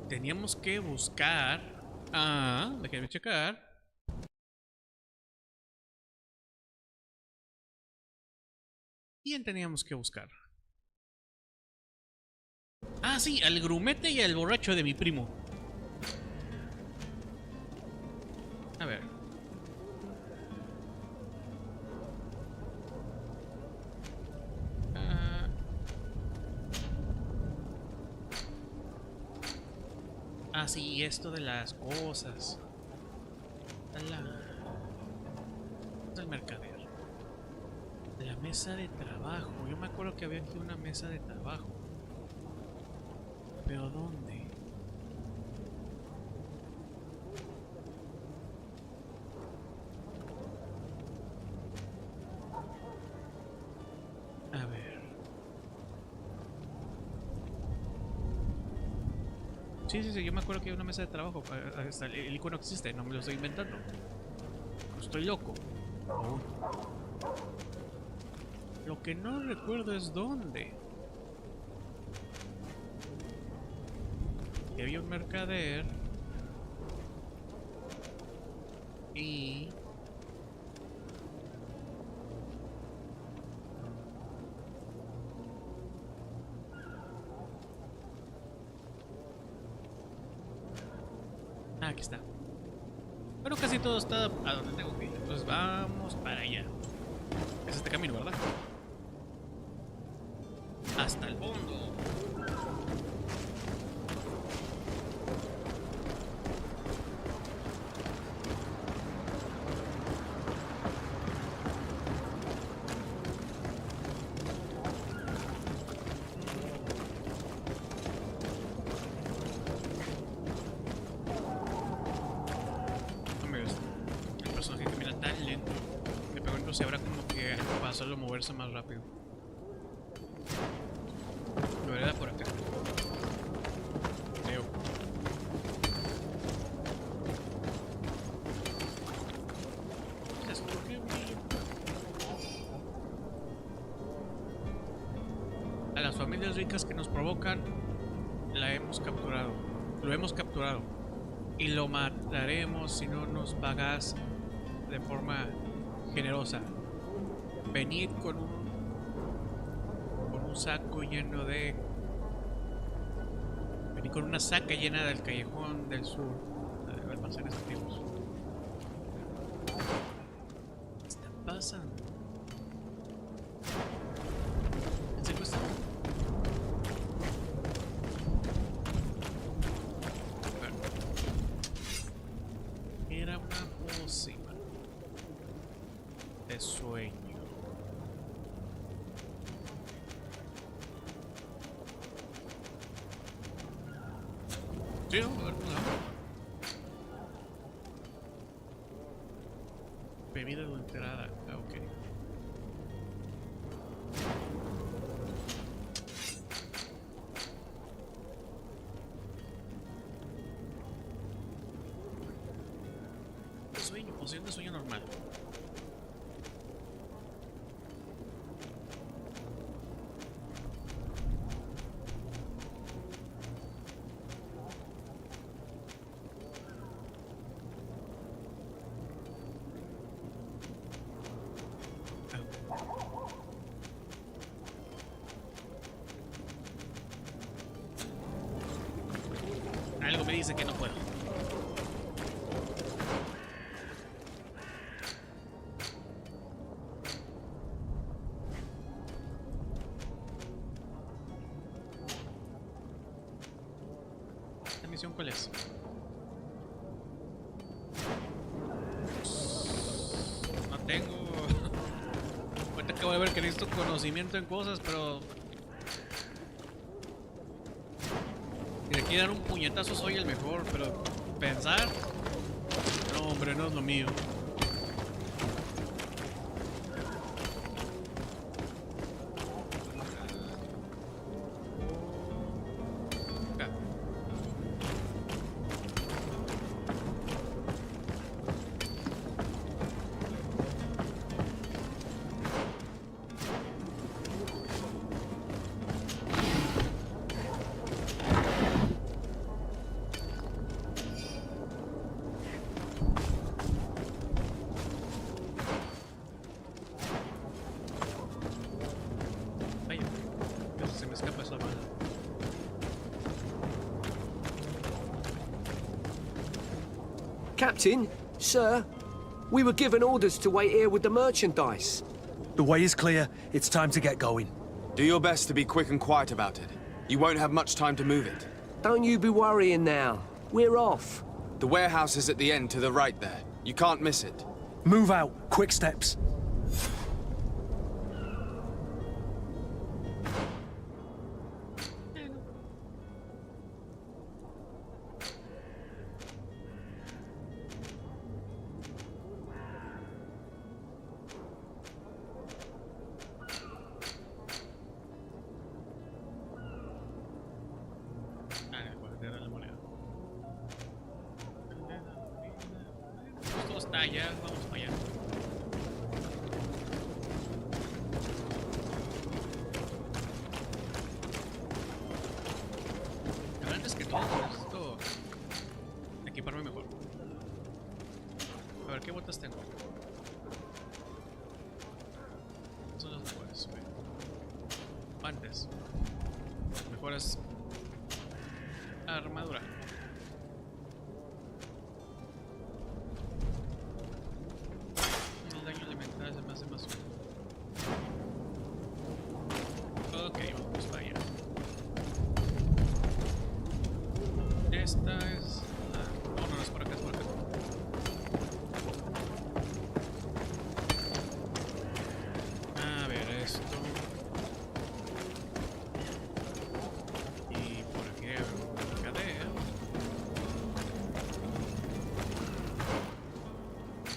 Teníamos que buscar. Ah, déjenme checar. ¿Quién teníamos que buscar? Ah, sí, al grumete y al borracho de mi primo. A ver. Ah, sí, esto de las cosas. El mercader. La mesa de trabajo. Yo me acuerdo que había aquí una mesa de trabajo. ¿Pero dónde? A ver. Sí, yo me acuerdo que hay una mesa de trabajo. Hasta el icono existe, no me lo estoy inventando. No estoy loco. Oh. Lo que no recuerdo es dónde. Que había un mercader. Y... ah, aquí está. Bueno, casi todo está a donde tengo que ir. Entonces vamos para allá. Es este camino, ¿verdad? Hasta el fondo. El personaje camina tan lento que pregunto si habrá como que pasarlo a moverse más rápido. La verdad por acá. Creo. A las familias ricas que nos provocan, la hemos capturado. Lo hemos capturado. Y lo mataremos si no nos pagas de forma generosa. Venid con un saco lleno de... Venid con una saca llena del callejón del sur. De almacenes activos. ¿Qué está pasando? ¿En serio está? Era una pócima de sueño. Sí, a ver, bebida adulterada. Ah, ok. Sueño, poción de sueño normal. Algo me dice que no puedo. ¿Esta misión cuál es? No tengo... Ahorita acabo de ver que necesito conocimiento en cosas, pero... Si le quieren dar un puñetazo soy el mejor, pero... ¿Pensar? No, hombre, no es lo mío. Captain, sir, we were given orders to wait here with the merchandise. The way is clear. It's time to get going. Do your best to be quick and quiet about it. You won't have much time to move it. Don't you be worrying now. We're off. The warehouse is at the end to the right there. You can't miss it. Move out. Quick steps. Esto está allá, vamos para allá. Pero antes que todo, necesito equiparme mejor. A ver, ¿qué botas tengo? Son las mejores. Guantes. Mejoras armadura. El daño elemental se me hace más uno. Ok, vamos para allá. Esta es... no, no es por acá, es por acá. A ver, esto. Y por aquí hay un mercader.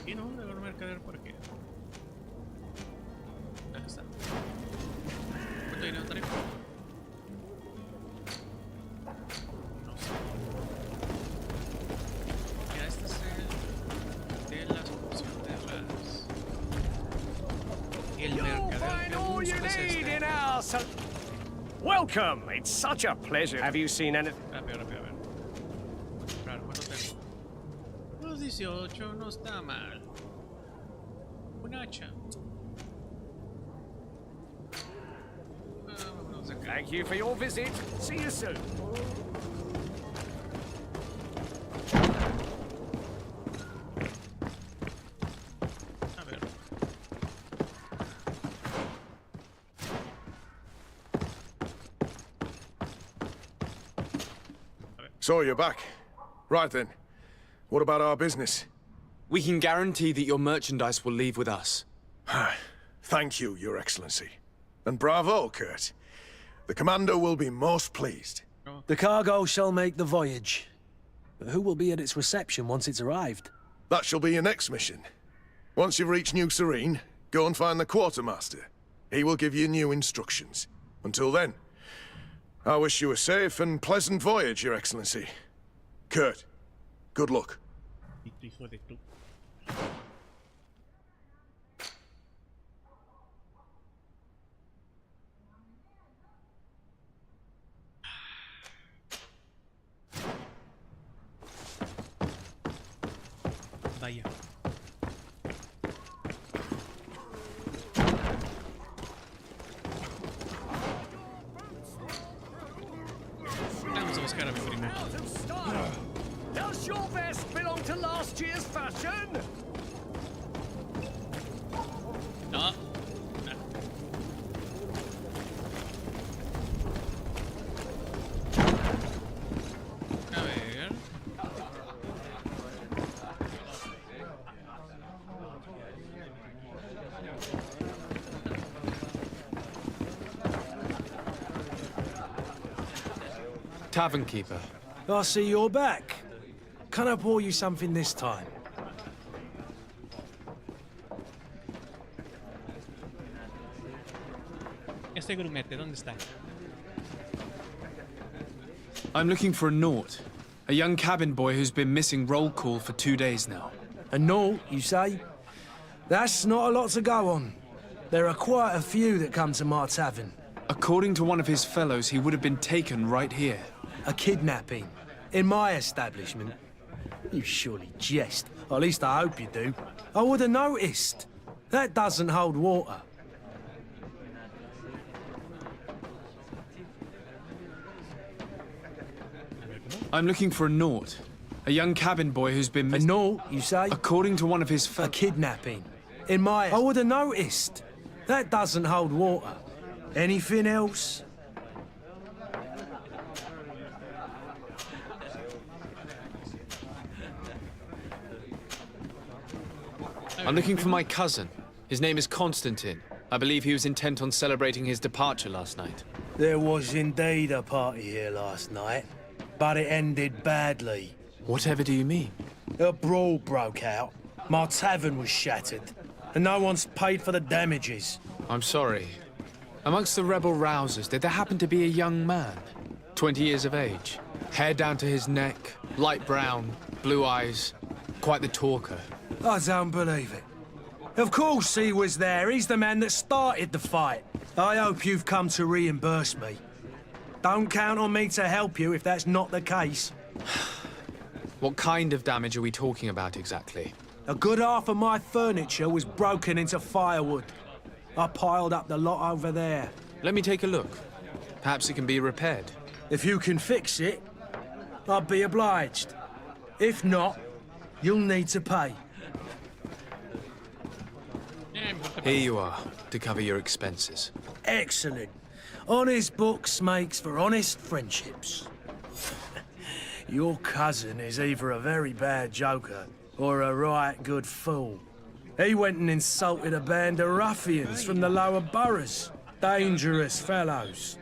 Y no, debe haber un mercader por aquí. Acá está. ¿Cuánto dinero traigo? No sé. Ya, este es el de las opciones raras. Y el mercader que busco es este. Welcome! It's such a pleasure. Have you seen anything? A ver. Claro, ¿cuánto tengo? Los 18 no está mal. Un hacha. Vámonos de acá. Thank you for your visit. See you soon. A ver. So you're back. Right then. What about our business? We can guarantee that your merchandise will leave with us. Thank you, Your Excellency. And bravo, Kurt. The Commander will be most pleased. The cargo shall make the voyage. But who will be at its reception once it's arrived? That shall be your next mission. Once you've reached New Serene, go and find the Quartermaster. He will give you new instructions. Until then, I wish you a safe and pleasant voyage, Your Excellency. Kurt, good luck. Hijo de tu. Vaya. Vamos a buscar a mi primo. Does your vest belong to last year's fashion? No. A ver. Tavern keeper. I see you're back. Can I pour you something this time? Este grumete, ¿dónde está? I'm looking for a Naught. A young cabin boy who's been missing roll call for 2 days now. A Naught, you say? That's not a lot to go on. There are quite a few that come to my tavern. According to one of his fellows, he would have been taken right here. A kidnapping. In my establishment. You surely jest. Or at least I hope you do. I would have noticed. That doesn't hold water. I'm looking for a Naught. A young cabin boy who's been A missing. naught, you say? According to one of his A kidnapping. In my... I would have noticed. That doesn't hold water. Anything else? I'm looking for my cousin. His name is Constantine. I believe he was intent on celebrating his departure last night. There was indeed a party here last night, but it ended badly. Whatever do you mean? A brawl broke out. My tavern was shattered, and no one's paid for the damages. I'm sorry. Amongst the rebel rousers, did there happen to be a young man? 20 years of age. Hair down to his neck, light brown, blue eyes. Quite the talker. I don't believe it. Of course he was there. He's the man that started the fight. I hope you've come to reimburse me. Don't count on me to help you if that's not the case. What kind of damage are we talking about exactly? A good half of my furniture was broken into firewood. I piled up the lot over there. Let me take a look. Perhaps it can be repaired. If you can fix it, I'd be obliged. If not, you'll need to pay. Here you are, to cover your expenses. Excellent. Honest books makes for honest friendships. Your cousin is either a very bad joker or a right good fool. He went and insulted a band of ruffians from the lower boroughs. Dangerous fellows.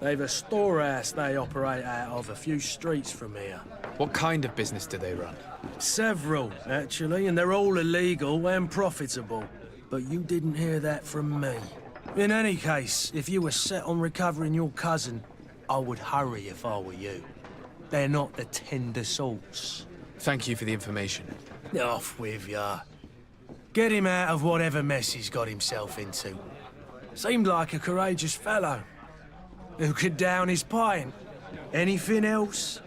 They've a storehouse they operate out of a few streets from here. What kind of business do they run? Several, actually, and they're all illegal and profitable. But you didn't hear that from me. In any case, if you were set on recovering your cousin, I would hurry if I were you. They're not the tender sorts. Thank you for the information. Off with ya. Get him out of whatever mess he's got himself into. Seemed like a courageous fellow. Who could down his pint. Anything else?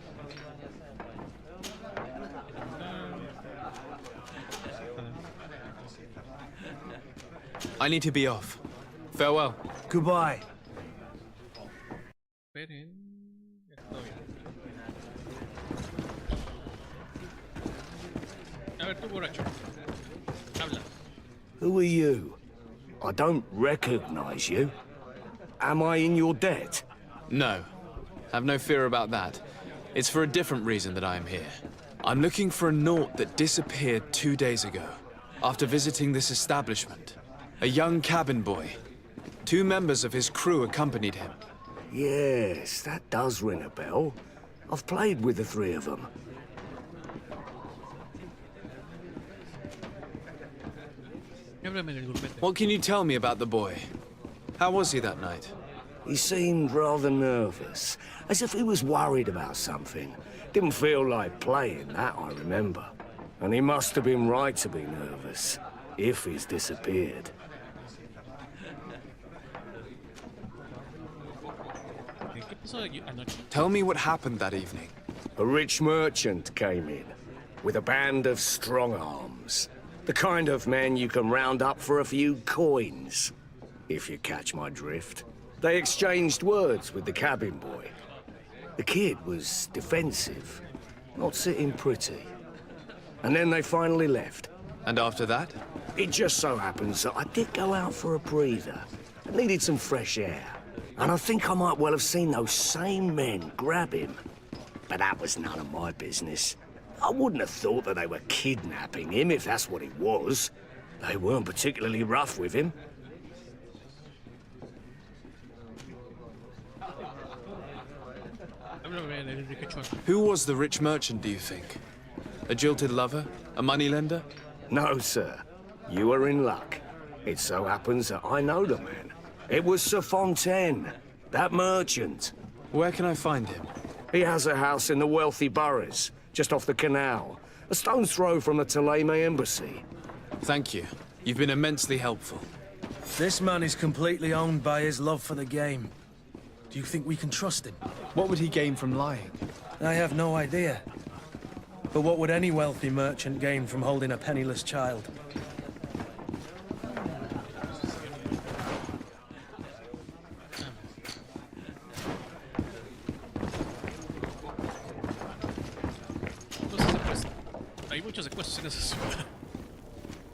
I need to be off. Farewell. Goodbye. Esperen. Estoy. A ver, tú borracho. Habla. Who are you? I don't recognize you. Am I in your debt? No. Have no fear about that. It's for a different reason that I am here. I'm looking for a naught that disappeared 2 days ago, after visiting this establishment. A young cabin boy. 2 members of his crew accompanied him. Yes, that does ring a bell. I've played with the 3 of them. Háblame del grupete. What can you tell me about the boy? How was he that night? He seemed rather nervous, as if he was worried about something. Didn't feel like playing, that I remember. And he must have been right to be nervous, if he's disappeared. ¿Qué pasó anoche? Tell me what happened that evening. A rich merchant came in, with a band of strong arms. The kind of men you can round up for a few coins, if you catch my drift. They exchanged words with the cabin boy. The kid was defensive, not sitting pretty. And then they finally left. And after that? It just so happens that I did go out for a breather. I needed some fresh air. And I think I might well have seen those same men grab him. But that was none of my business. I wouldn't have thought that they were kidnapping him, if that's what it was. They weren't particularly rough with him. Háblame del ricachón. Who was the rich merchant, do you think? A jilted lover? A moneylender? No, sir. You are in luck. It so happens that I know the man. It was Sir Fontaine, that merchant. Where can I find him? He has a house in the wealthy boroughs, just off the canal. A stone's throw from the Theleme embassy. Thank you. You've been immensely helpful. This man is completely owned by his love for the game. Do you think we can trust him? What would he gain from lying? I have no idea. But what would any wealthy merchant gain from holding a penniless child? Entonces, Hay muchos secuestros en esa ciudad.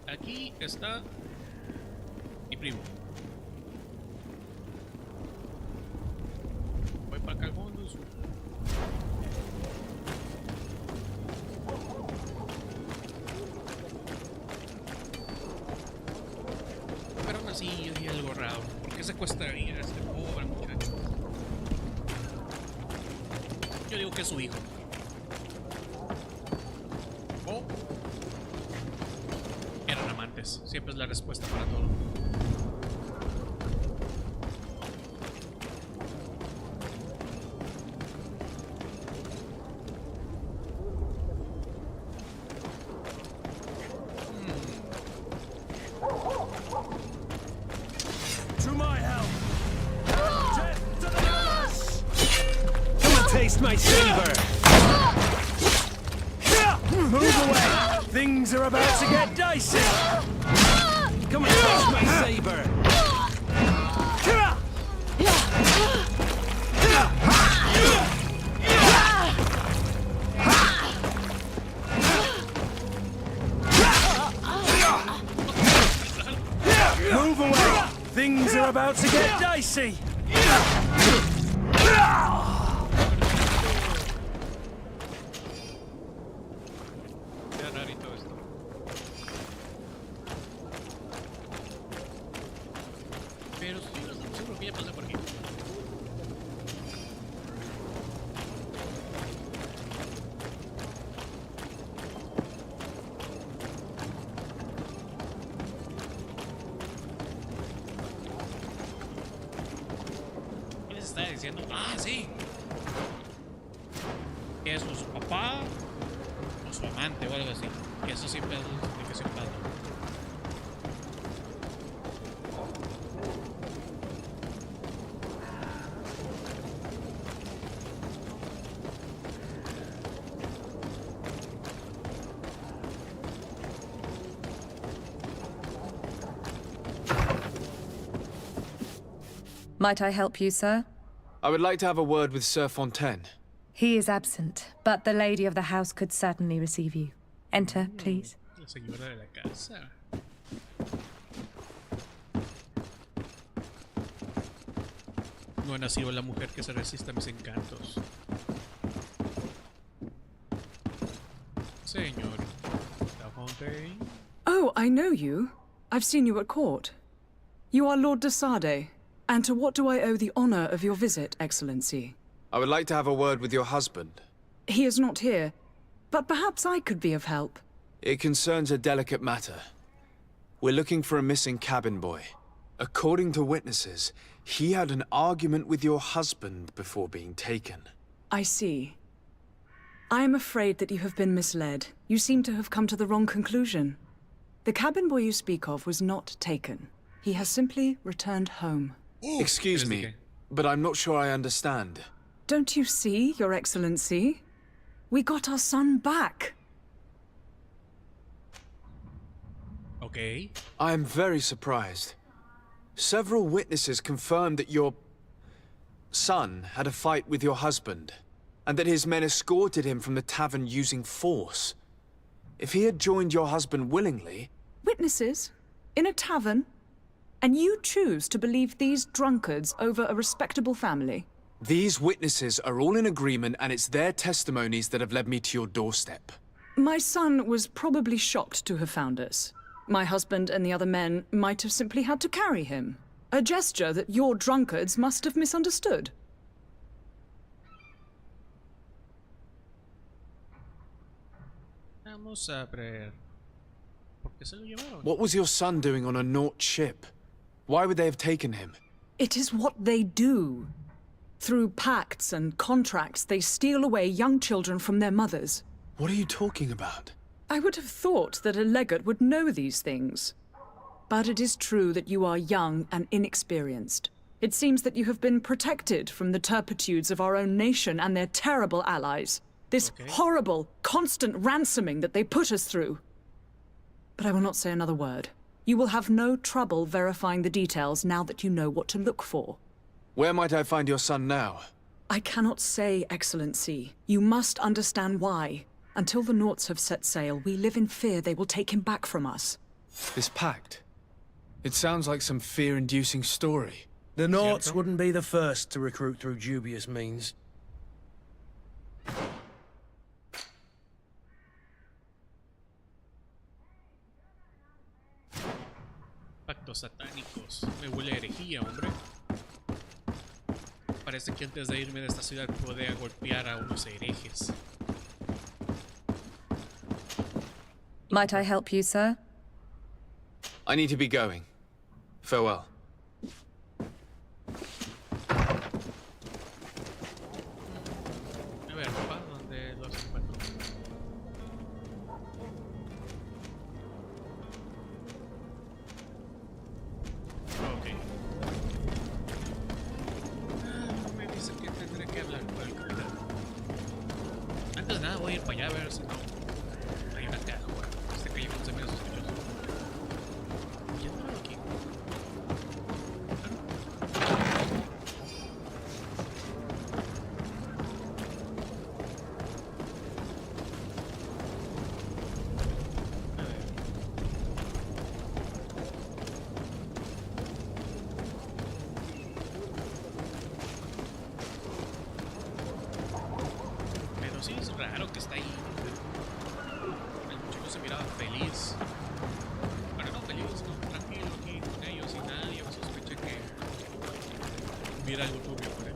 Aquí está mi primo. Voy para acá al fondo. Pero aún así yo di algo raro. ¿Por qué secuestraría a este pobre muchacho? Yo digo que es su hijo. O eran amantes. Siempre es la respuesta para todo. To my help! Death to the lovers! Come and taste my saber! Move away! Things are about to get dicey! Come and taste my saber! Move away! Things are about to get dicey! Qué rarito esto. Pero estoy bastante seguro que ya pasé por aquí. ¿Qué les está diciendo? Ah, sí. Que eso es su papá o su amante o algo así. Que eso siempre es la explicación para todo. Might I help you, sir? I would like to have a word with Sir Fontaine. He is absent, but the lady of the house could certainly receive you. Enter, please. La señora de la casa. No ha nacido la mujer que se resista a mis encantos. Señorita Fontaine. Oh, I know you. I've seen you at court. You are Lord de Sade. And to what do I owe the honor of your visit, Excellency? I would like to have a word with your husband. He is not here, but perhaps I could be of help. It concerns a delicate matter. We're looking for a missing cabin boy. According to witnesses, he had an argument with your husband before being taken. I see. I am afraid that you have been misled. You seem to have come to the wrong conclusion. The cabin boy you speak of was not taken. He has simply returned home. Excuse me, but I'm not sure I understand. Don't you see, Your Excellency? We got our son back. Okay. I am very surprised. Several witnesses confirmed that your son had a fight with your husband, and that his men escorted him from the tavern using force. If he had joined your husband willingly... Witnesses? In a tavern? And you choose to believe these drunkards over a respectable family? These witnesses are all in agreement, and it's their testimonies that have led me to your doorstep. My son was probably shocked to have found us. My husband and the other men might have simply had to carry him. A gesture that your drunkards must have misunderstood. Vamos a ver. ¿Por qué se lo llevaron? What was your son doing on a NOCHE ship? Why would they have taken him? It is what they do. Through pacts and contracts, they steal away young children from their mothers. What are you talking about? I would have thought that a legate would know these things. But it is true that you are young and inexperienced. It seems that you have been protected from the turpitudes of our own nation and their terrible allies. This horrible, constant ransoming that they put us through. But I will not say another word. You will have no trouble verifying the details now that you know what to look for. Where might I find your son now? I cannot say, Excellency. You must understand why. Until the Naughts have set sail, we live in fear they will take him back from us. This pact. It sounds like some fear-inducing story. The Naughts wouldn't be the first to recruit through dubious means. Pactos satánicos. Me huele a herejía, hombre. Parece que antes de irme de esta ciudad podría golpear a unos herejes. Might I help you, sir? I need to be going. Farewell. A ver, papá, ¿dónde los encuentro? Ok. Me dice que tendré que hablar con el capitán. Antes de nada voy a ir para allá a ver si no hay una caja. Este callejón se me hace sospechoso. ¿Quién está aquí? Pero sí es raro que está ahí. El muchacho se miraba feliz. Bueno, no feliz, no, tranquilo aquí con ellos y nadie sospeché que hubiera algo turbio por él.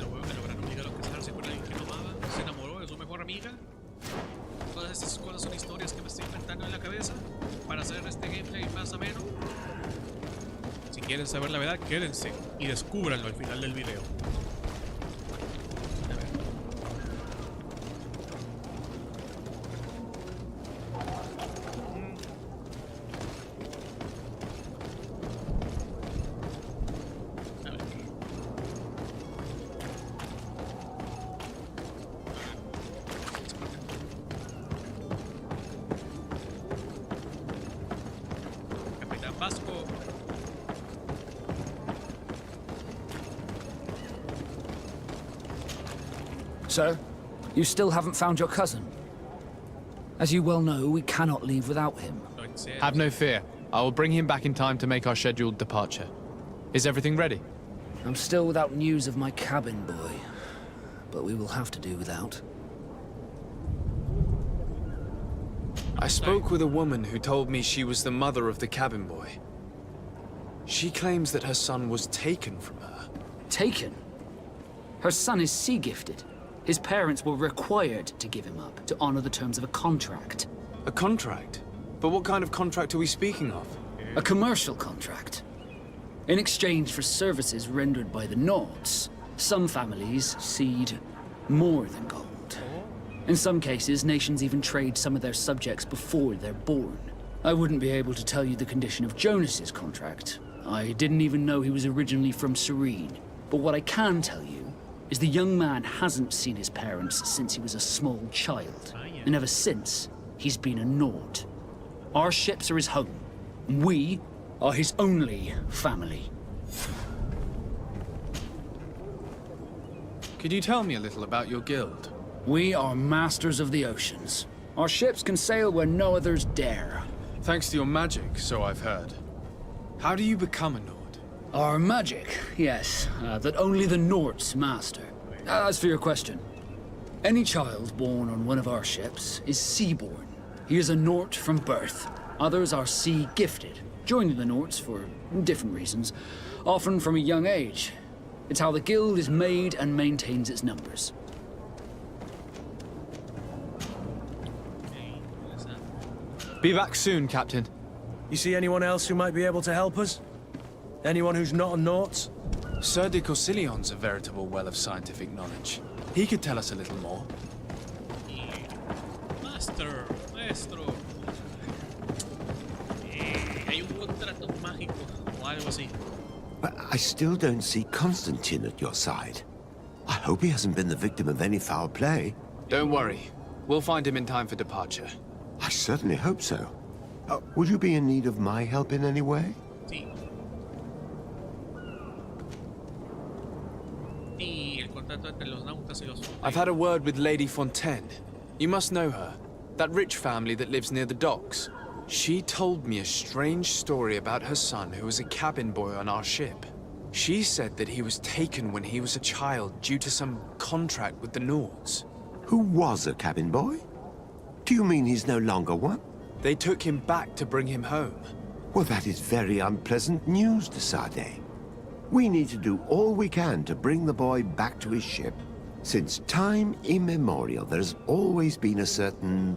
Lo veo que lograron ligar o casarse con alguien que no amaba, se enamoró de su mejor amiga. Todas estas cosas son historias que me estoy inventando en la cabeza para hacer este gameplay más ameno. Si quieren saber la verdad, quédense y descúbranlo al final del video. Vasco. So, you still haven't found your cousin? As you well know, we cannot leave without him. Have no fear. I will bring him back in time to make our scheduled departure. Is everything ready? I'm still without news of my cabin boy, but we will have to do without. I spoke with a woman who told me she was the mother of the cabin boy. She claims that her son was taken from her. Taken? Her son is sea-gifted. His parents were required to give him up to honor the terms of a contract. A contract? But what kind of contract are we speaking of? A commercial contract. In exchange for services rendered by the Naughts, some families cede more than gold. In some cases, nations even trade some of their subjects before they're born. I wouldn't be able to tell you the condition of Jonas's contract. I didn't even know he was originally from Serene. But what I can tell you is the young man hasn't seen his parents since he was a small child. And ever since, he's been a Naught. Our ships are his home. And we are his only family. Could you tell me a little about your guild? We are masters of the oceans. Our ships can sail where no others dare. Thanks to your magic, so I've heard. How do you become a Nord? Our magic, yes, that only the Naughts master. As for your question, any child born on one of our ships is sea-born. He is a Naught from birth. Others are sea-gifted, joining the Naughts for different reasons, often from a young age. It's how the guild is made and maintains its numbers. Be back soon, Captain. You see anyone else who might be able to help us? Anyone who's not a Naught? Sir de Corsillion's a veritable well of scientific knowledge. He could tell us a little more. Maestro. Hay un contrato mágico o algo así. But I still don't see Constantine at your side. I hope he hasn't been the victim of any foul play. Don't worry. We'll find him in time for departure. I certainly hope so. Would you be in need of my help in any way? Sí. Y el contacto entre los nautas y los... I've had a word with Lady Fontaine. You must know her. That rich family that lives near the docks. She told me a strange story about her son who was a cabin boy on our ship. She said that he was taken when he was a child due to some contract with the Nords. Who was a cabin boy? Do you mean he's no longer one? They took him back to bring him home. Well, that is very unpleasant news, de Sade. We need to do all we can to bring the boy back to his ship. Since time immemorial, there's always been a certain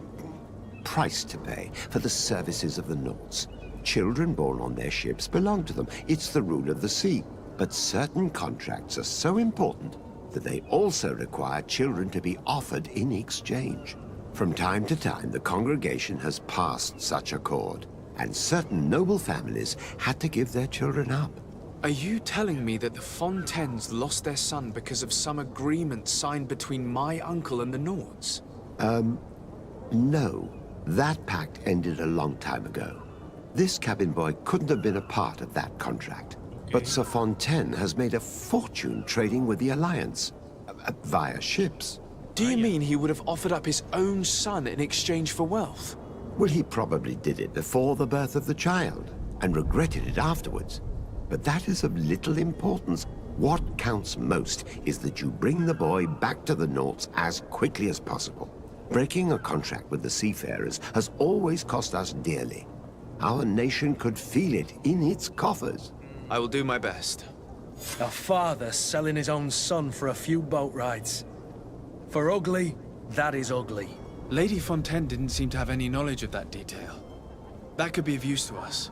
price to pay for the services of the Nords. Children born on their ships belong to them. It's the rule of the sea. But certain contracts are so important that they also require children to be offered in exchange. From time to time, the congregation has passed such accord, and certain noble families had to give their children up. Are you telling me that the Fontaines lost their son because of some agreement signed between my uncle and the Nords? No. That pact ended a long time ago. This cabin boy couldn't have been a part of that contract. But Sir Fontaine has made a fortune trading with the Alliance, via ships. Do you mean he would have offered up his own son in exchange for wealth? Well, he probably did it before the birth of the child, and regretted it afterwards. But that is of little importance. What counts most is that you bring the boy back to the Nords as quickly as possible. Breaking a contract with the seafarers has always cost us dearly. Our nation could feel it in its coffers. I will do my best. A father selling his own son for a few boat rides. For ugly, that is ugly. Lady Fontaine didn't seem to have any knowledge of that detail. That could be of use to us.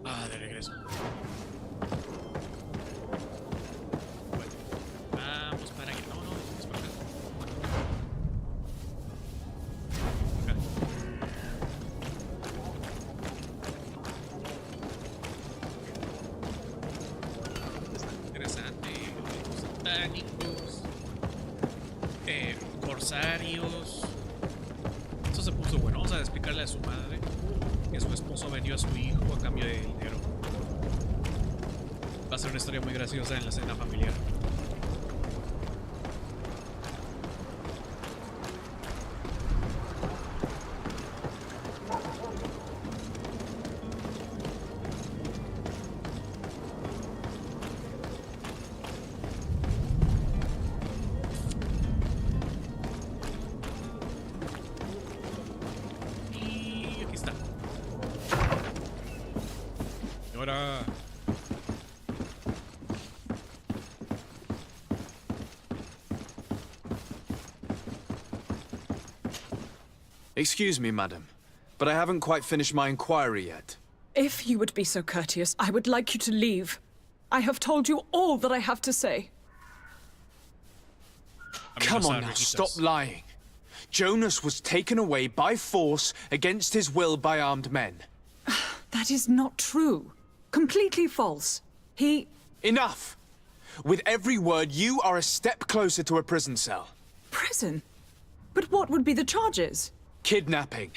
De regreso. Bueno, vamos para allá. No, vamos para acá. Acá. Está interesante. Los satánicos. Corsarios. Esto se puso bueno. Vamos a explicarle a su madre que su esposo vendió a su hijo a cambio de dinero. Va a ser una historia muy graciosa en la cena familiar. Excuse me, madam, but I haven't quite finished my inquiry yet. If you would be so courteous, I would like you to leave. I have told you all that I have to say. Come on now, stop lying. Jonas was taken away by force against his will by armed men. That is not true. Completely false. He... Enough! With every word, you are a step closer to a prison cell. Prison? But what would be the charges? Kidnapping.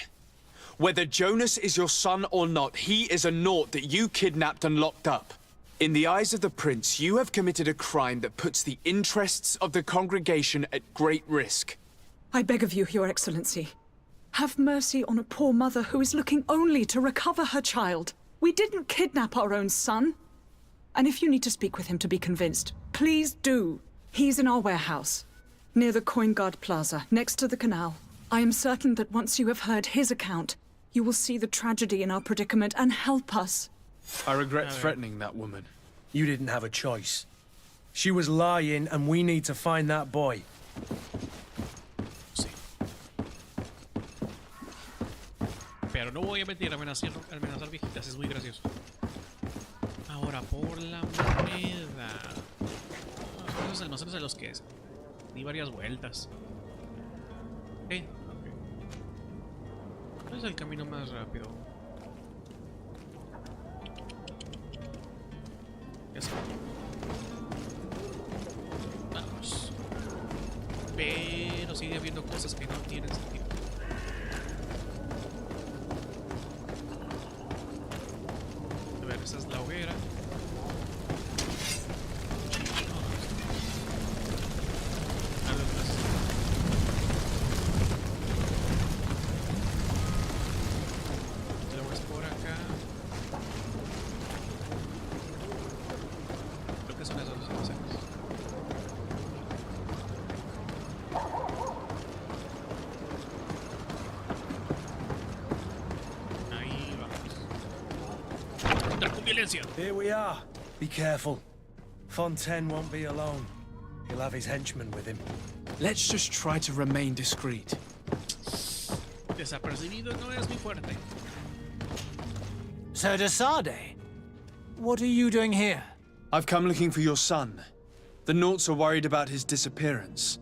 Whether Jonas is your son or not, he is a Nord that you kidnapped and locked up. In the eyes of the Prince, you have committed a crime that puts the interests of the congregation at great risk. I beg of you, Your Excellency. Have mercy on a poor mother who is looking only to recover her child. We didn't kidnap our own son. And if you need to speak with him to be convinced, please do. He's in our warehouse, near the Coin Guard Plaza, next to the canal. I am certain that once you have heard his account, you will see the tragedy in our predicament and help us. I regret threatening that woman. You didn't have a choice. She was lying, and we need to find that boy. Sí. Pero no voy a mentir, amenazar viejitas es muy gracioso. Ahora por la moneda. Esos almacenes de los que di varias vueltas. Ok. ¿Cuál es el camino más rápido? Ya sé. Vamos. Pero sigue habiendo cosas que no tienen sentido. A ver, esa es la hoguera. Ahí vamos. Contra con violencia. Here we are. Be careful. Fontaine won't be alone. He'll have his henchmen with him. Let's just try to remain discreet. Desapercibido no es mi fuerte. Sir de Sade, what are you doing here? I've come looking for your son. The Naughts are worried about his disappearance.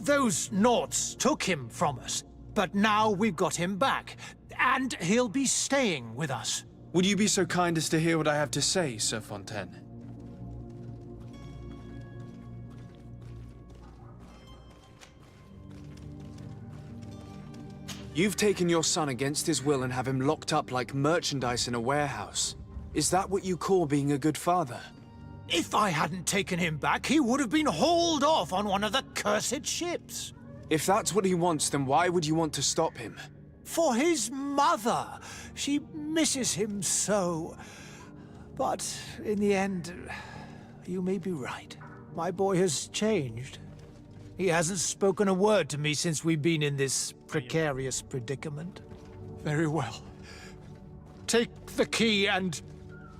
Those Naughts took him from us, but now we've got him back, and he'll be staying with us. Would you be so kind as to hear what I have to say, Sir Fontaine? You've taken your son against his will and have him locked up like merchandise in a warehouse. Is that what you call being a good father? If I hadn't taken him back, he would have been hauled off on one of the cursed ships. If that's what he wants, then why would you want to stop him? For his mother. She misses him so. But in the end, you may be right. My boy has changed. He hasn't spoken a word to me since we've been in this precarious predicament. Very well. Take the key and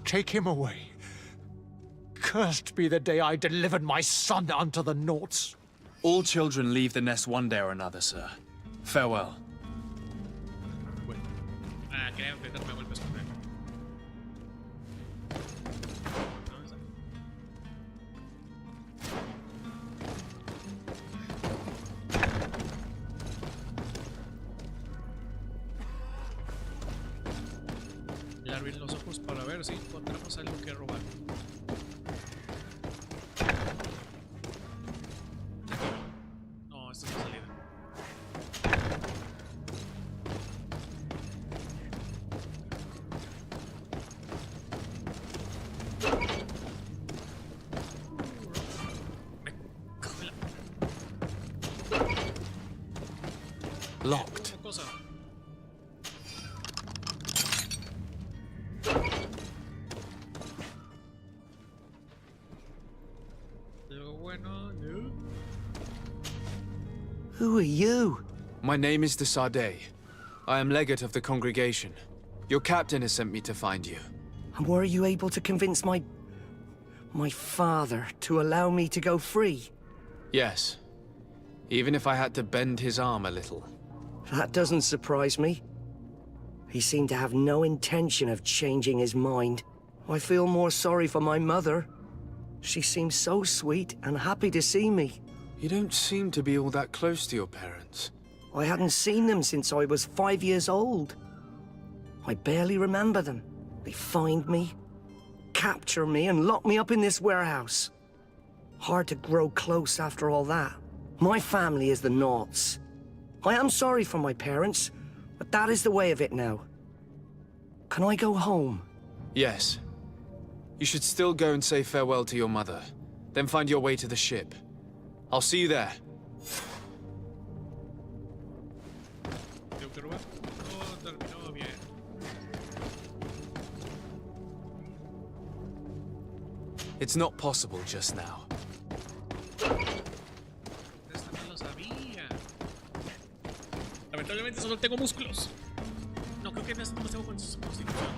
take him away. Cursed be the day I delivered my son unto the Naughts. All children leave the nest one day or another, sir. Farewell. Bueno. Quería enfrentarme a golpes con él. ¿Dónde está? Y abrir los ojos para ver si encontramos algo que robar. No, esta es la salida. Locked. Cosa. Lo bueno, no. Who are you? My name is de Sade. I am legate of the congregation. Your captain has sent me to find you. And were you able to convince my father to allow me to go free? Yes. Even if I had to bend his arm a little. That doesn't surprise me. He seemed to have no intention of changing his mind. I feel more sorry for my mother. She seemed so sweet and happy to see me. You don't seem to be all that close to your parents. I hadn't seen them since I was 5 years old. I barely remember them. They find me, capture me, and lock me up in this warehouse. Hard to grow close after all that. My family is the Naughts. I am sorry for my parents, but that is the way of it now. Can I go home? Yes. You should still go and say farewell to your mother. Then find your way to the ship. I'll see you there. ¿Tengo que robar? No, terminó bien. It's not possible just now. Esta no lo sabía. Lamentablemente solo tengo músculos. No, creo que en esto no tengo constitución.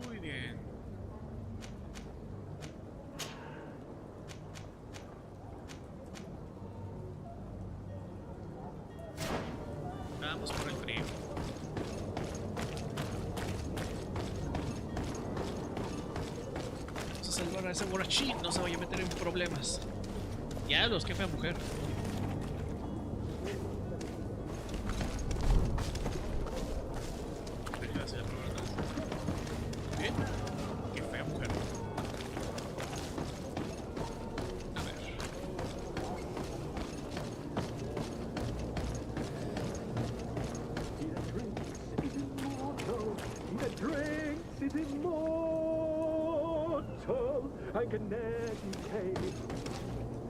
Muy bien. Vamos por el frío. Vamos a salvar a ese borrachín, no se vaya a meter en problemas. Ya los que fea mujer. Bien, qué fea mujer. tall and can ne'er decay.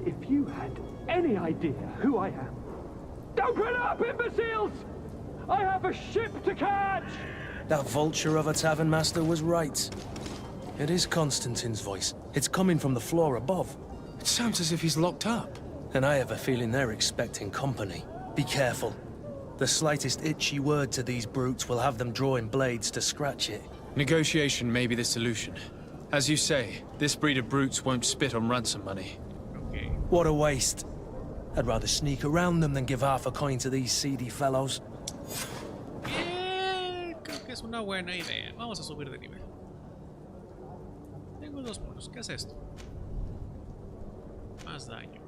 If you had any idea who I am... Open up, imbeciles! I have a ship to catch! That vulture of a tavern master was right. It is Constantine's voice. It's coming from the floor above. It sounds as if he's locked up. And I have a feeling they're expecting company. Be careful. The slightest itchy word to these brutes will have them drawing blades to scratch it. Negotiation may be the solution. As you say, this breed of brutes won't spit on ransom money. Okay. What a waste. I'd rather sneak around them than give half a coin to these seedy fellows. Creo que es una buena idea. Vamos a subir de nivel. Tengo 2 bonos. ¿Qué es esto? Más daño.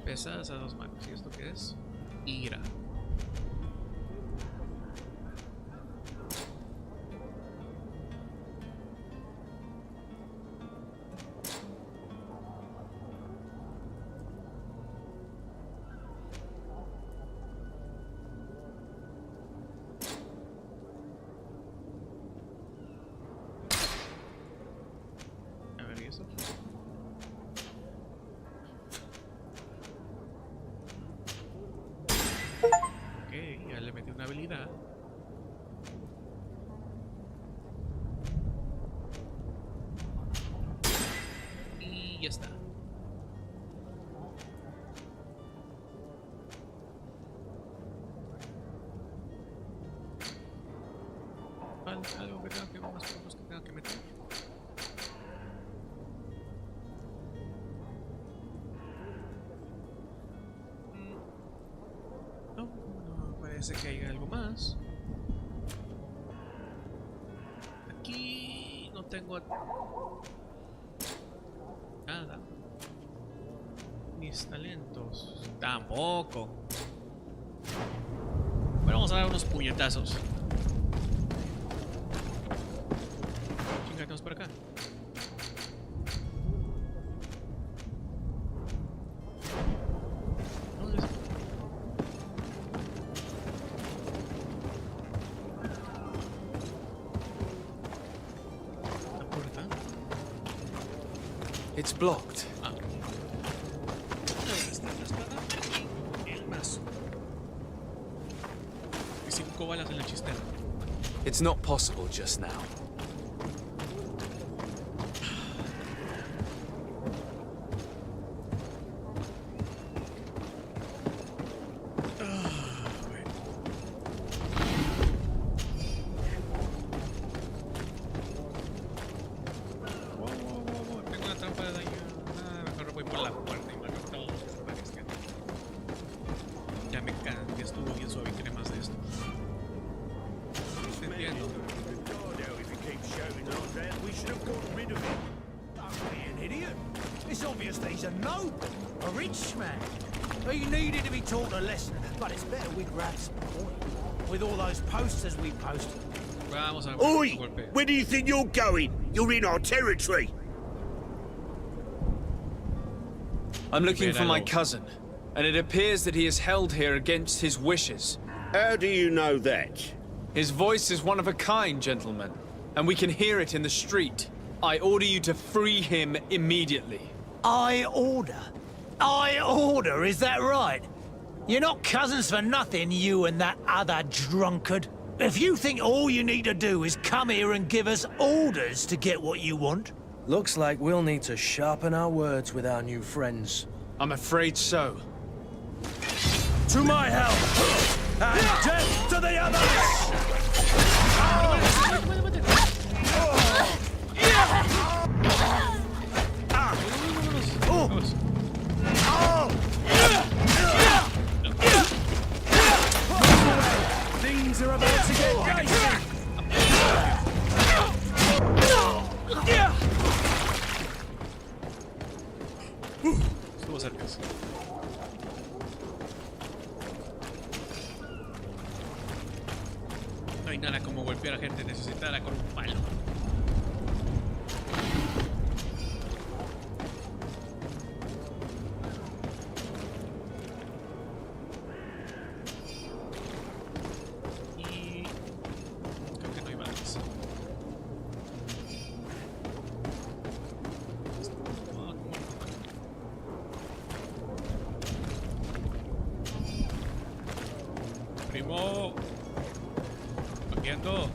Pesadas a 2 manos. ¿Y esto qué es? Ira. A ver, ¿y eso? Ok, ya le metí una habilidad. Y ya está. Falta algo que tenga que más puntos que tenga que meter. No, parece que hay algo más. Aquí no tengo nada. Mis talentos tampoco. Bueno, vamos a dar unos puñetazos. Chingatemos por acá. ¿Dónde es? La puerta. It's blocked. Ah. Está la espada y el mazo. Y 5 balas en la chistera. It's not possible just now. Tengo una trampa de daño. Mejor voy por la puerta y me todos los personajes que ya me cansan, ya estuvo bien suave y quiere más de esto. Te entiendo. Don't be an idiot. It's obvious that he's a noble, a rich man. He needed to be taught a lesson, but it's better we grab some point. With all those posters we posted. Vamos a Oi! golpe. Where do you think you're going? You're in our territory. I'm looking for my Míralo. cousin, and it appears that he is held here against his wishes. How do you know that? His voice is one of a kind, gentlemen, and we can hear it in the street. I order you to free him immediately. I order? I order, is that right? You're not cousins for nothing, you and that other drunkard. If you think all you need to do is come here and give us orders to get what you want... Looks like we'll need to sharpen our words with our new friends. I'm afraid so. To my help! And death to the others! Things are about to get dicey! Estuvo cerca. No hay nada como golpear a gente necesitada con un palo. Y Viento.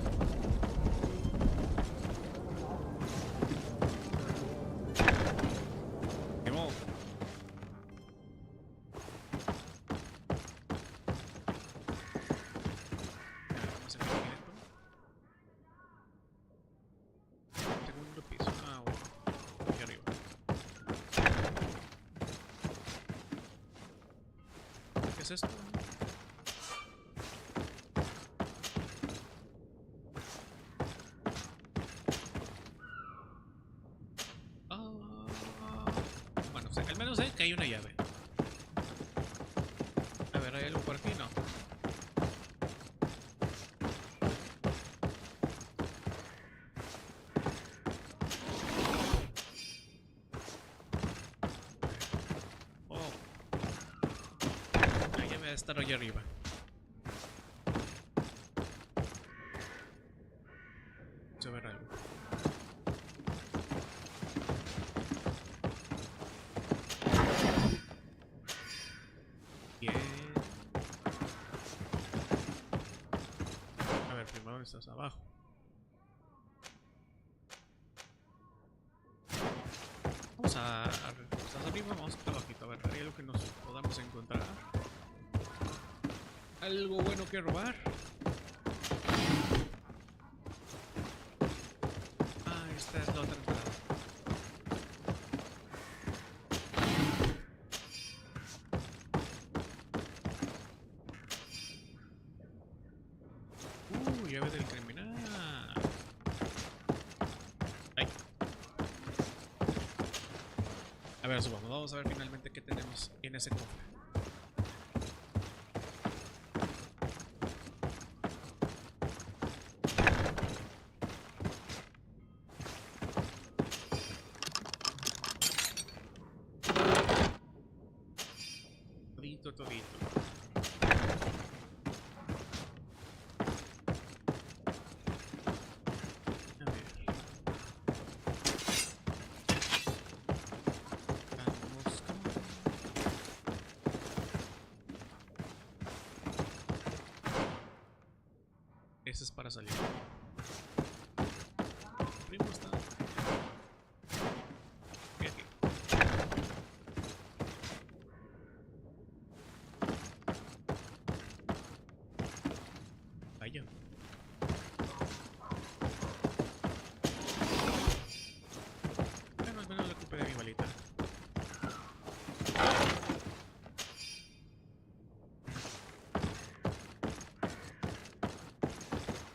Primo. Vamos a ver aquí dentro. Segundo piso. Ah, bueno. Aquí arriba. ¿Qué es esto? Bueno, al menos sé que hay una llave. A ver, ¿hay algo por aquí? No. Oh. La llave debe estar allá arriba. Vamos a ver algo. Bien. A ver, primero estás abajo. Vamos a estás arriba, vamos para abajito. A ver, hay algo que nos podamos encontrar. Algo bueno que robar. Ah, esta es la otra entrada. Llave del criminal. Ay. A ver, subamos. Vamos a ver finalmente qué tenemos en ese cofre. Todito, todito. Ese es para salir. Primo está. Aquí. Vaya. Bueno, al menos le ocupé de mi balita.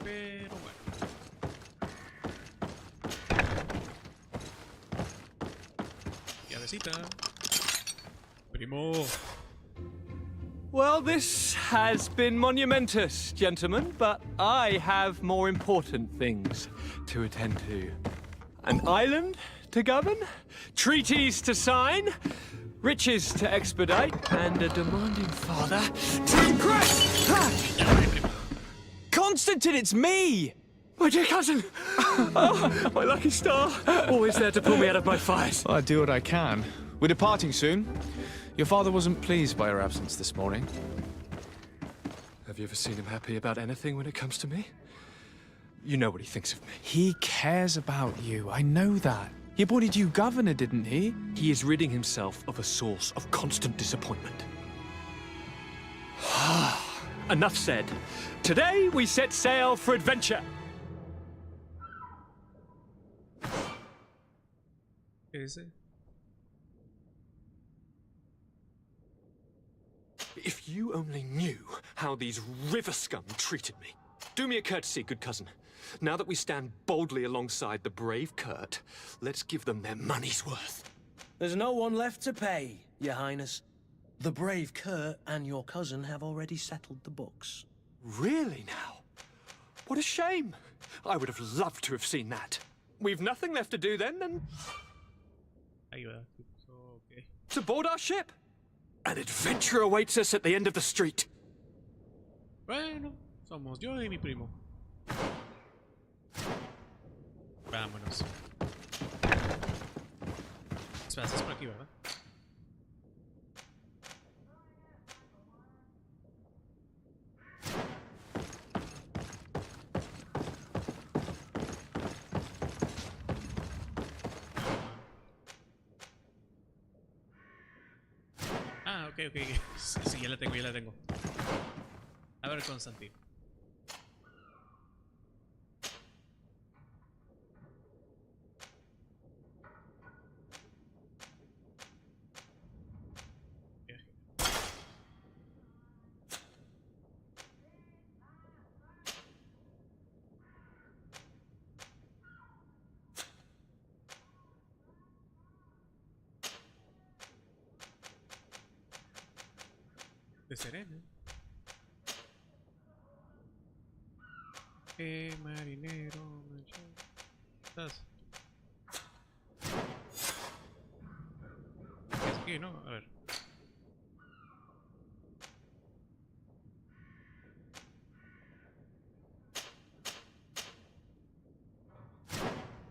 Pero bueno. Llavecita. Primo. Well, this has been monumentous, gentlemen, but I have more important things to attend to. An island to govern, treaties to sign, riches to expedite, and a demanding father to impress! Constantine, it's me! My dear cousin! Oh, my lucky star! Always there to pull me out of my fires. Well, I do what I can. We're departing soon. Your father wasn't pleased by your absence this morning. Have you ever seen him happy about anything when it comes to me? You know what he thinks of me. He cares about you. I know that. He appointed you governor, didn't he? He is ridding himself of a source of constant disappointment. Enough said. Today we set sail for adventure. Is it? If you only knew how these river scum treated me. Do me a courtesy, good cousin. Now that we stand boldly alongside the brave Kurt, let's give them their money's worth. There's no one left to pay, Your Highness. The brave Kurt and your cousin have already settled the books. Really now? What a shame. I would have loved to have seen that. We've nothing left to do then than... Ayuda. Okay. To board our ship. An adventure awaits us at the end of the street. Bueno, somos yo y mi primo. Vámonos. Espera, es por aquí, ¿verdad? ok. Sí, ya la tengo, ya la tengo. A ver, Constantine. De sereno. Marinero. ¿Estás? Es aquí, ¿no? A ver.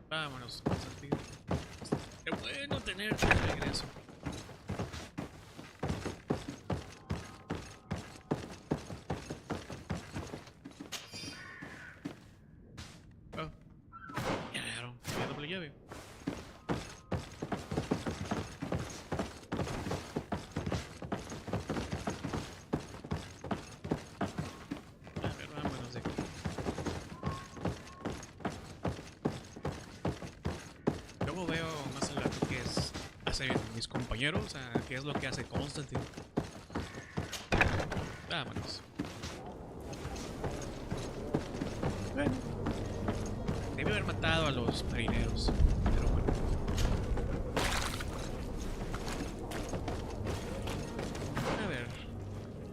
Vámonos, Constantino. Qué bueno tenerte de regreso. Veo más al rato que hacen mis compañeros, o sea, qué es lo que hace Constantine. Vámonos. Bueno, debe haber matado a los marineros, pero bueno. A ver,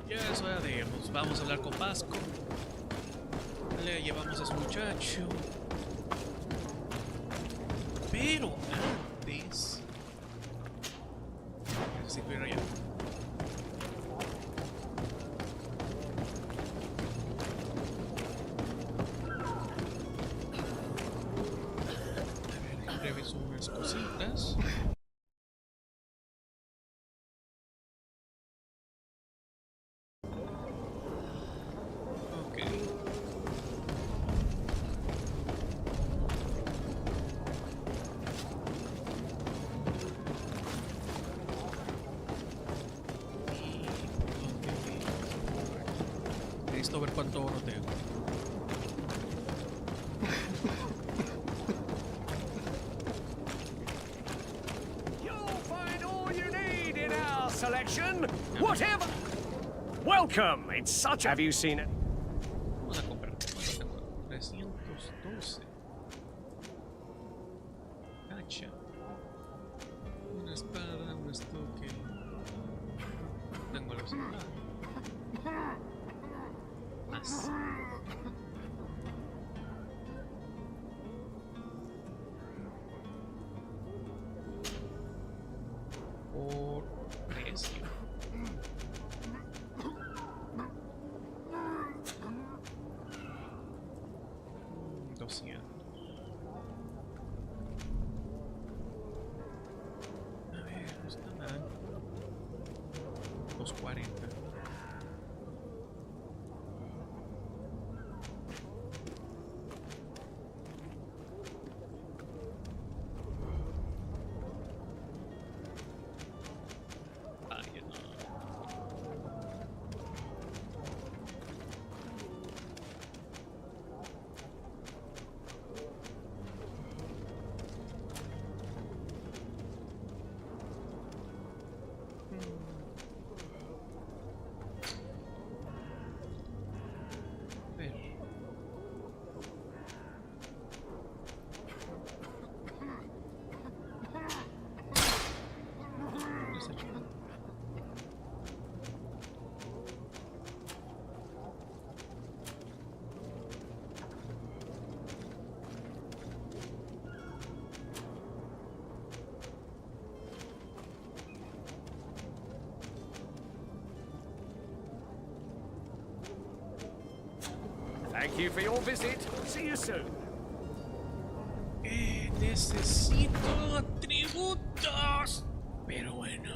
ya es hora de irnos. Vamos a hablar con Vasco. Le llevamos a su muchacho. Pero antes necesito ir allá. A ver, reviso unas cositas. A ver cuánto oro tengo. You'll find all you need in our selection. Whatever. Welcome. It's such. Have you seen it? Vamos a comprar. 312. Hacha. Una espada, un estoque. Tengo los más. Por precio. $200. A ver, no está mal. $240. Thank you for your visit. See you soon. Necesito atributos. Pero bueno.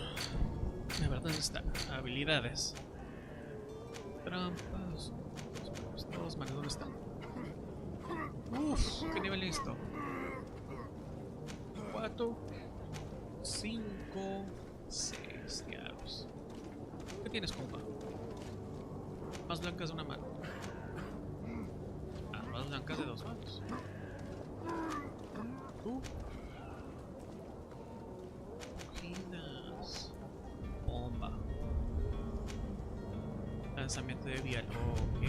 La verdad está. Habilidades. Trampas. Todos manos, ¿dónde están? Uff, ¿qué nivel es esto? 4, 5, 6 diablos. ¿Qué tienes, compa? Más blancas de una mano. Más blancas de dos manos. Hojitas. Bomba. Lanzamiento de vial. Ok.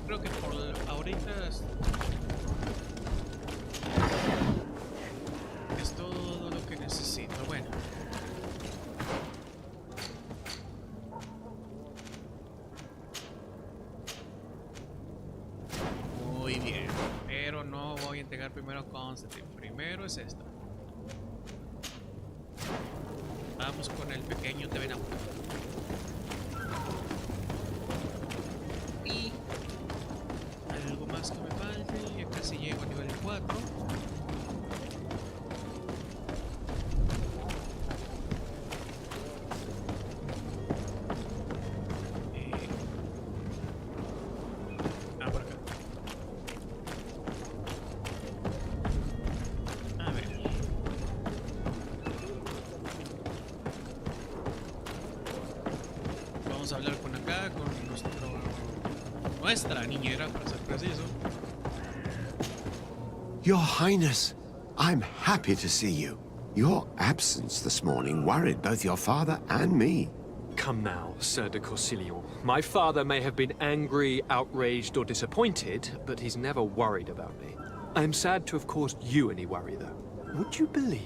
Creo que por ahorita es todo lo que necesito. Bueno. Muy bien. Pero no voy a entregar primero Constantine. Primero es esto. Vamos con el pequeño TV Now. Y algo más que me falte. Ya casi llego a nivel 4. Por acá. A ver. Vamos a hablar con acá, con nuestra niñera, para ser preciso. Your Highness, I'm happy to see you. Your absence this morning worried both your father and me. Come now, Sir de Corsilion. My father may have been angry, outraged, or disappointed, but he's never worried about me. I am sad to have caused you any worry, though. Would you believe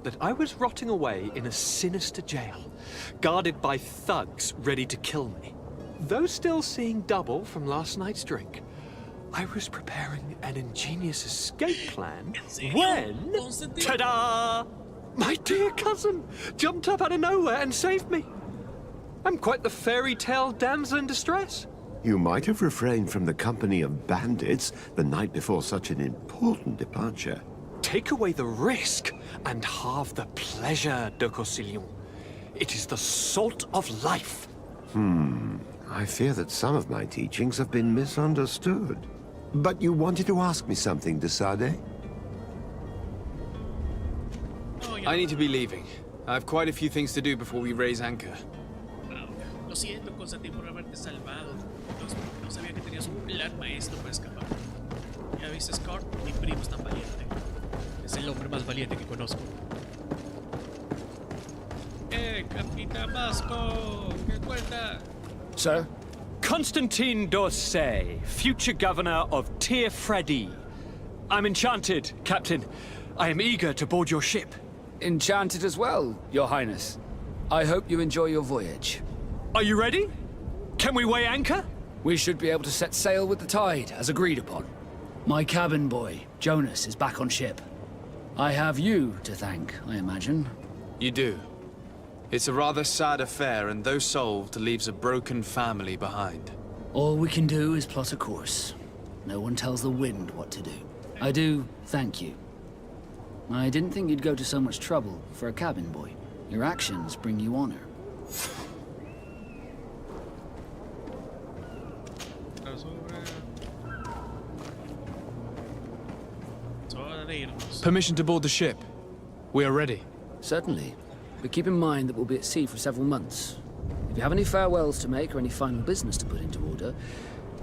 that I was rotting away in a sinister jail, guarded by thugs ready to kill me? Though still seeing double from last night's drink, I was preparing an ingenious escape plan when... Ta-da! My dear cousin jumped up out of nowhere and saved me. I'm quite the fairy tale damsel in distress. You might have refrained from the company of bandits the night before such an important departure. Take away the risk and halve the pleasure, de Corsilion. It is the salt of life. I fear that some of my teachings have been misunderstood. But you wanted to ask me something, de Sade? I need to be leaving. I have quite a few things to do before we raise anchor. Lo siento, Constantine, por haberte salvado. No sabía que tenías un plan maestro para escapar. Ya viste, Scar, mi primo es tan valiente. Es el hombre más valiente que conozco. Capitán Vasco! ¿Qué cuenta? Sir? Constantine d'Orsay, future governor of Tir Freddy. I'm enchanted, Captain. I am eager to board your ship. Enchanted as well, Your Highness. I hope you enjoy your voyage. Are you ready? Can we weigh anchor? We should be able to set sail with the tide, as agreed upon. My cabin boy, Jonas, is back on ship. I have you to thank, I imagine. You do. It's a rather sad affair, and though solved, leaves a broken family behind. All we can do is plot a course. No one tells the wind what to do. I do thank you. I didn't think you'd go to so much trouble for a cabin boy. Your actions bring you honor. Permission to board the ship. We are ready. Certainly. But keep in mind that we'll be at sea for several months. If you have any farewells to make or any final business to put into order,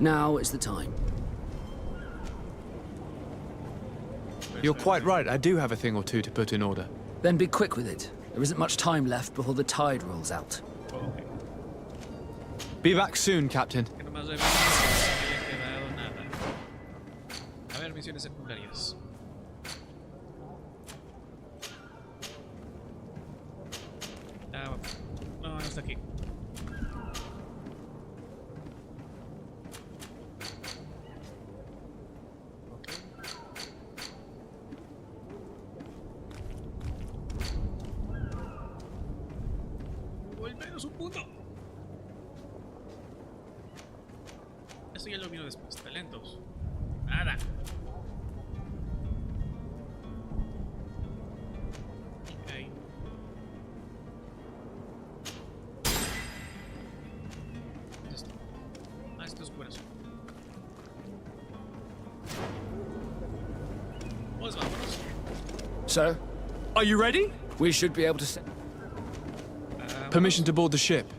now is the time. You're quite right. I do have a thing or two to put in order. Then be quick with it. There isn't much time left before the tide rolls out. Be back soon, Captain. A ver, misiones secundarias. No, no está aquí. Volveros un punto. Esto ya lo vino después. Talentos. Nada. Okay. Esto es corazón. sir. Are you ready? We should be able to send... Permission to board the ship?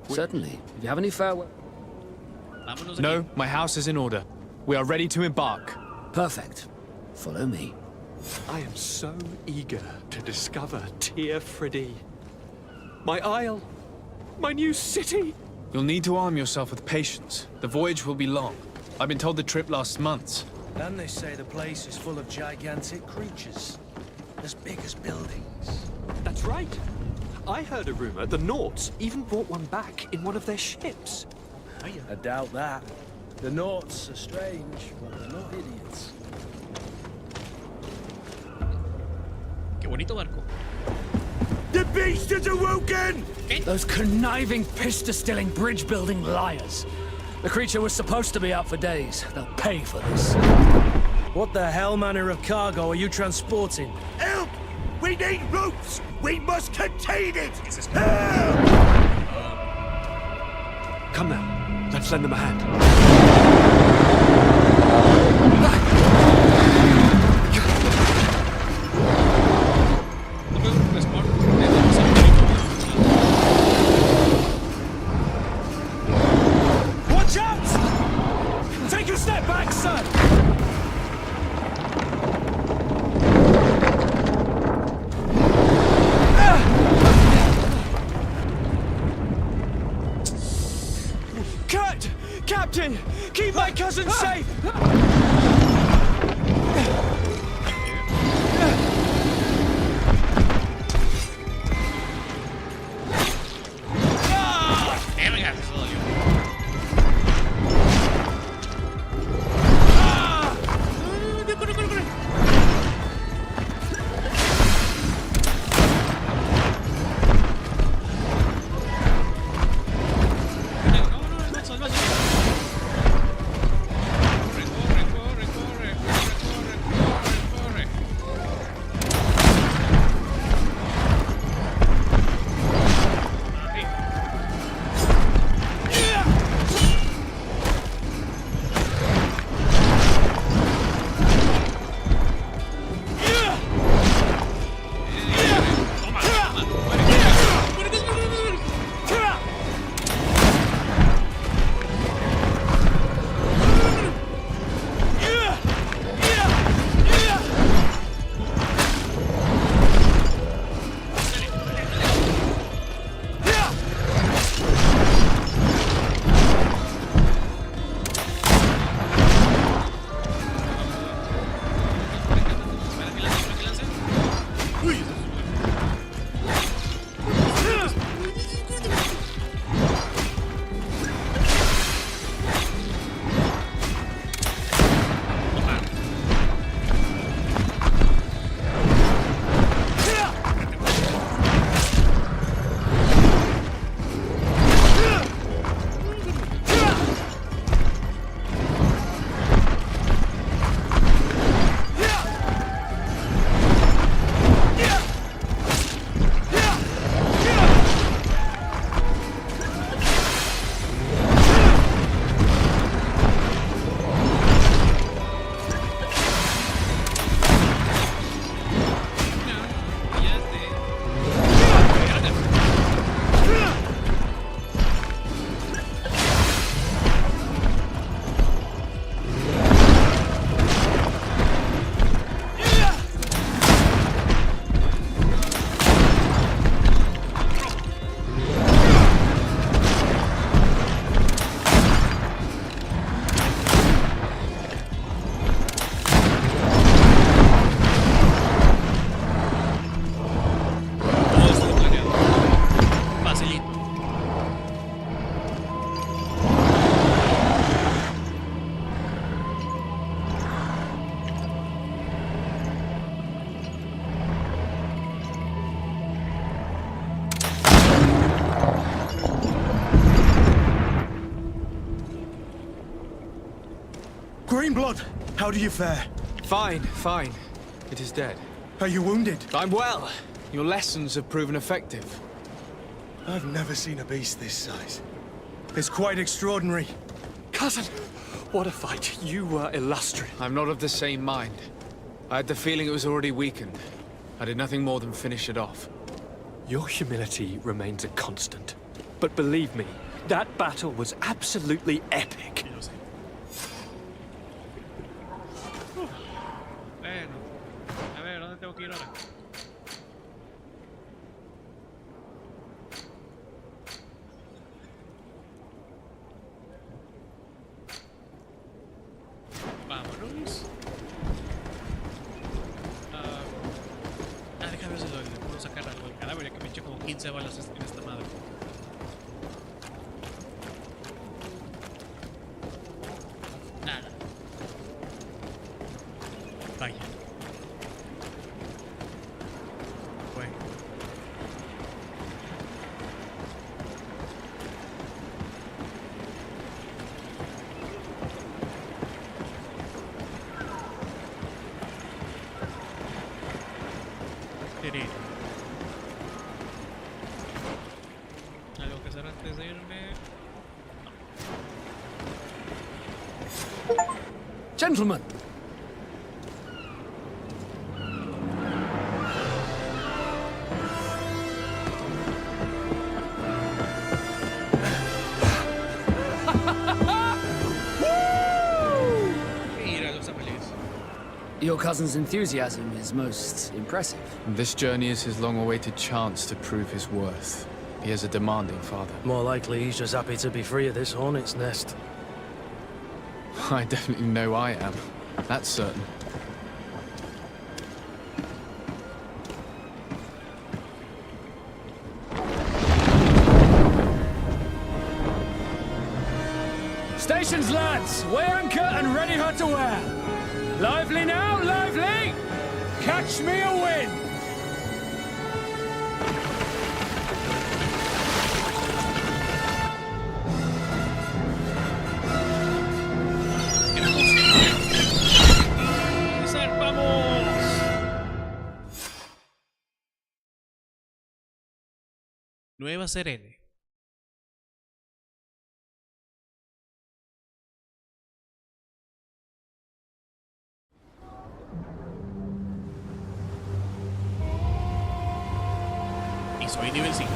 Certainly. If you have any farewell... Vámonos No, aquí. my house is in order. We are ready to embark. Perfect. Follow me. I am so eager to discover Tir Friddy. My isle. My new city. You'll need to arm yourself with patience. The voyage will be long. I've been told the trip lasts months. And they say the place is full of gigantic creatures. As big as buildings. That's right. I heard a rumor the Naughts even brought one back in one of their ships. I doubt that. The Naughts are strange, but they're not idiots. Qué bonito barco. The beast is awoken! Those conniving, pista-stilling, bridge-building liars. The creature was supposed to be out for days. They'll pay for this. What the hell manner of cargo are you transporting? Help! We need ropes! We must contain it! Help! Come now, let's lend them a hand. Watch out! Take a step back, sir! Cut! Captain! Keep my cousin safe! Verga, eso dolió. Corre, corre, corre. Greenblood, how do you fare? Fine, fine. It is dead. Are you wounded? I'm well. Your lessons have proven effective. I've never seen a beast this size. It's quite extraordinary. Cousin, what a fight. You were illustrious. I'm not of the same mind. I had the feeling it was already weakened. I did nothing more than finish it off. Your humility remains a constant. But believe me, that battle was absolutely epic. Bueno, a ver, ¿dónde tengo que ir ahora? Vámonos. Déjame ver si le puedo sacar algo del cadáver, ya que me eché como 15 balas en esta madre. Nada. Vaya. Bueno. ¿Algo que hacer antes de irme? Gentlemen! Your cousin's enthusiasm is most impressive. This journey is his long-awaited chance to prove his worth. He has a demanding father. More likely he's just happy to be free of this hornet's nest. I definitely know I am. That's certain. Stations, lads! Weigh anchor and ready her to wear. Lively now, lively! Catch me a wind! Nueva Serene. Y soy nivel 5.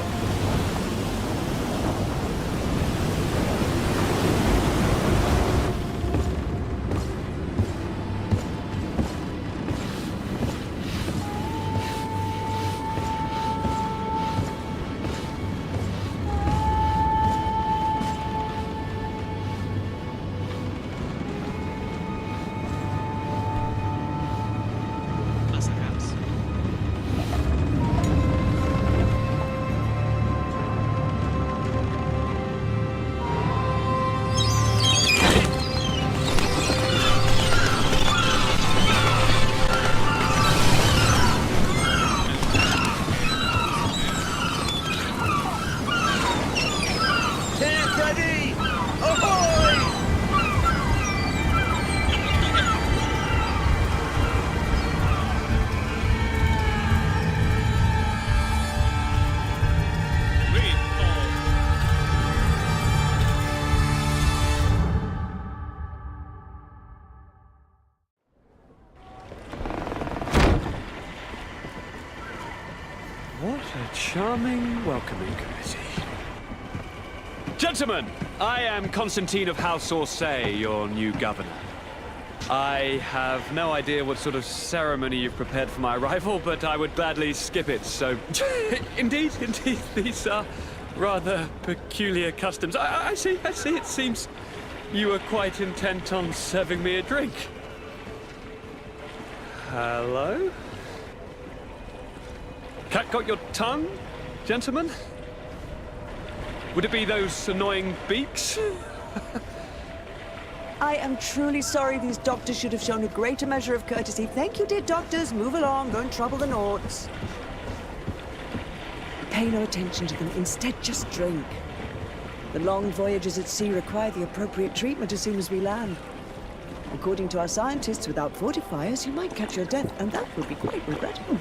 What a charming welcoming committee. Gentlemen, I am Constantine of House Orsay, your new governor. I have no idea what sort of ceremony you've prepared for my arrival, but I would gladly skip it, so... Indeed, these are rather peculiar customs. I see, it seems you were quite intent on serving me a drink. Hello? Cat got your tongue, gentlemen? Would it be those annoying beaks? I am truly sorry. These doctors should have shown a greater measure of courtesy. Thank you, dear doctors. Move along. Don't trouble the Naughts. Pay no attention to them. Instead, just drink. The long voyages at sea require the appropriate treatment as soon as we land. According to our scientists, without fortifiers, you might catch your death, and that would be quite regrettable.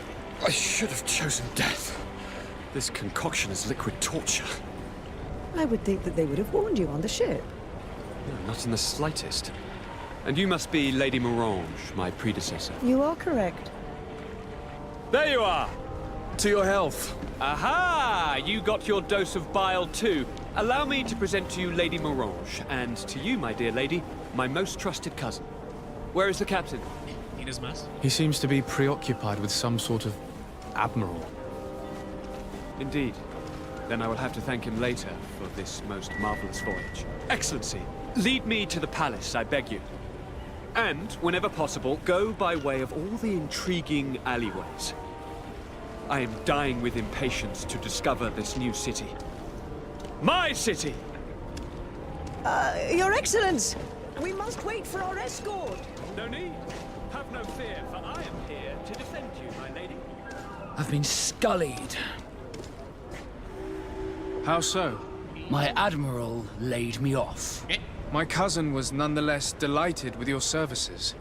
I should have chosen death. This concoction is liquid torture. I would think that they would have warned you on the ship. No, not in the slightest. And you must be Lady Morange, my predecessor. You are correct. There you are. To your health. Aha! You got your dose of bile too. Allow me to present to you Lady Morange, and to you, my dear lady, my most trusted cousin. Where is the captain? He seems to be preoccupied with some sort of admiral. Indeed. Then I will have to thank him later for this most marvelous voyage. Excellency, lead me to the palace, I beg you. And, whenever possible, go by way of all the intriguing alleyways. I am dying with impatience to discover this new city. My city! Your Excellence! We must wait for our escort! No need. Have no fear, for I am here to defend you, my lady. I've been scullied. How so? My admiral laid me off. My cousin was nonetheless delighted with your services.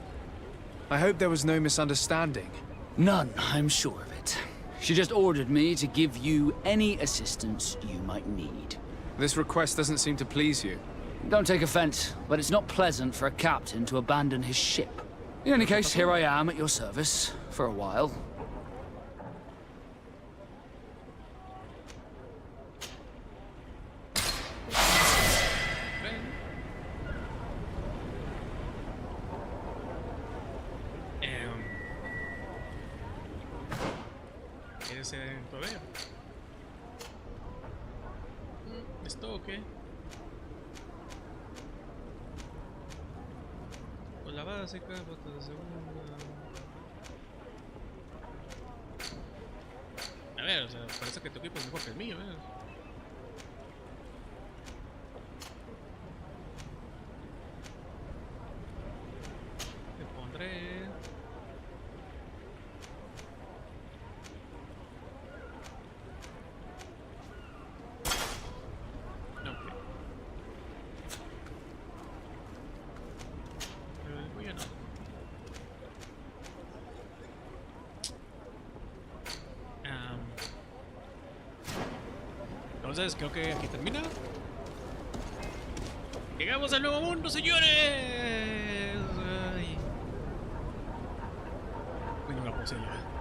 I hope there was no misunderstanding. None, I'm sure of it. She just ordered me to give you any assistance you might need. This request doesn't seem to please you. Don't take offense, but it's not pleasant for a captain to abandon his ship. In any case, here I am at your service, for a while. ¿Quieres poder? ¿Esto o qué? Pues la básica, botas de segunda. A ver, o sea, parece que tu equipo es mejor que el mío, ¿eh? Te pondré. Entonces creo que aquí termina. Llegamos al nuevo mundo, señores. Ay. Bueno, la puse ya.